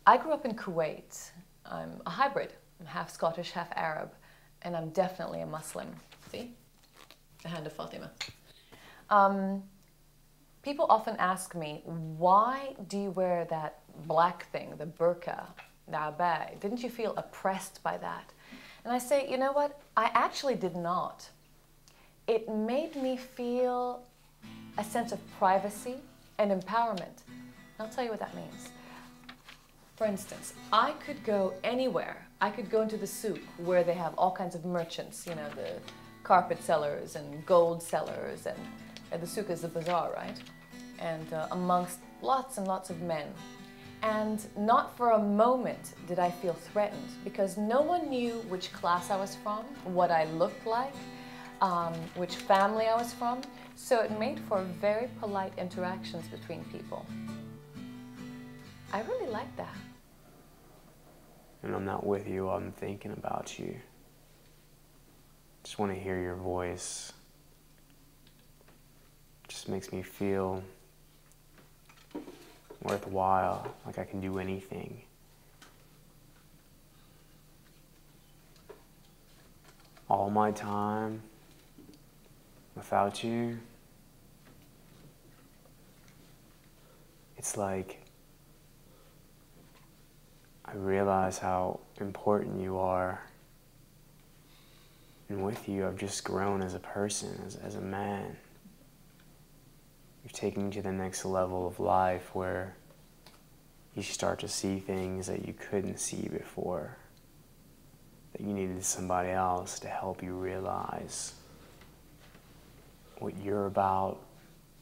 I grew up in Kuwait. I'm a hybrid. I'm half Scottish, half Arab, and I'm definitely a Muslim. See? The hand of Fatima. People often ask me, why do you wear that black thing, the burqa, the abaya? Didn't you feel oppressed by that? And I say, you know what? I actually did not. It made me feel a sense of privacy and empowerment. And I'll tell you what that means. For instance, I could go anywhere. I could go into the souk where they have all kinds of merchants, you know, the carpet sellers and gold sellers, and the souk is the bazaar, right? And amongst lots and lots of men. And not for a moment did I feel threatened, because no one knew which class I was from, what I looked like, which family I was from. So it made for very polite interactions between people. I really like that. And I'm not with you, I'm thinking about you. Just want to hear your voice. Just makes me feel worthwhile, like I can do anything. All my time without you, it's like I realize how important you are. And with you, I've just grown as a person, as a man. You've taken me to the next level of life where you start to see things that you couldn't see before, that you needed somebody else to help you realize what you're about,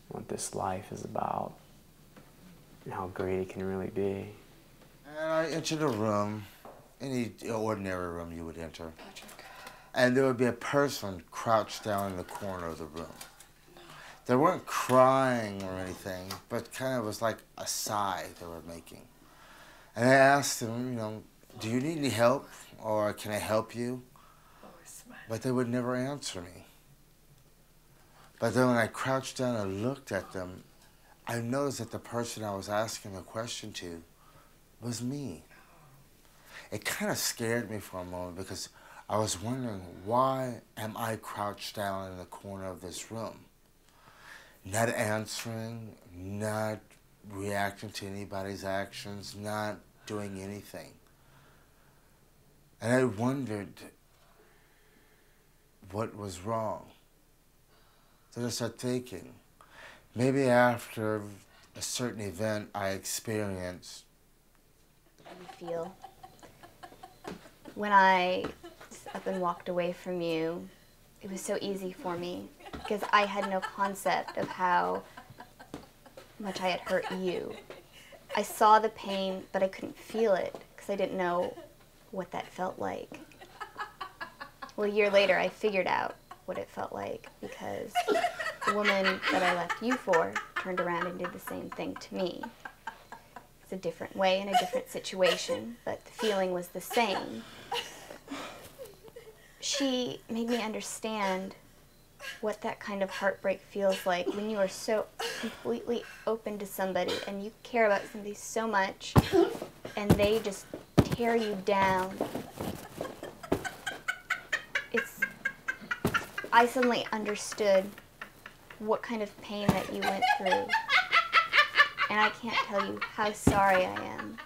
what this life is about, and how great it can really be. And I entered a room, any ordinary room you would enter, and there would be a person crouched down in the corner of the room. They weren't crying or anything, but kind of was like a sigh they were making. And I asked them, you know, do you need any help, or can I help you? But they would never answer me. But then when I crouched down and looked at them, I noticed that the person I was asking a question to was me. It kind of scared me for a moment, because I was wondering, why am I crouched down in the corner of this room? Not answering, not reacting to anybody's actions, not doing anything. And I wondered what was wrong. Then I started thinking, maybe after a certain event I experienced. I feel when I up and walked away from you, it was so easy for me, because I had no concept of how much I had hurt you. I saw the pain, but I couldn't feel it, because I didn't know what that felt like. Well, a year later, I figured out what it felt like, because the woman that I left you for turned around and did the same thing to me. It's a different way in a different situation, but the feeling was the same. She made me understand what that kind of heartbreak feels like when you are so completely open to somebody and you care about somebody so much and they just tear you down. I suddenly understood what kind of pain that you went through, and I can't tell you how sorry I am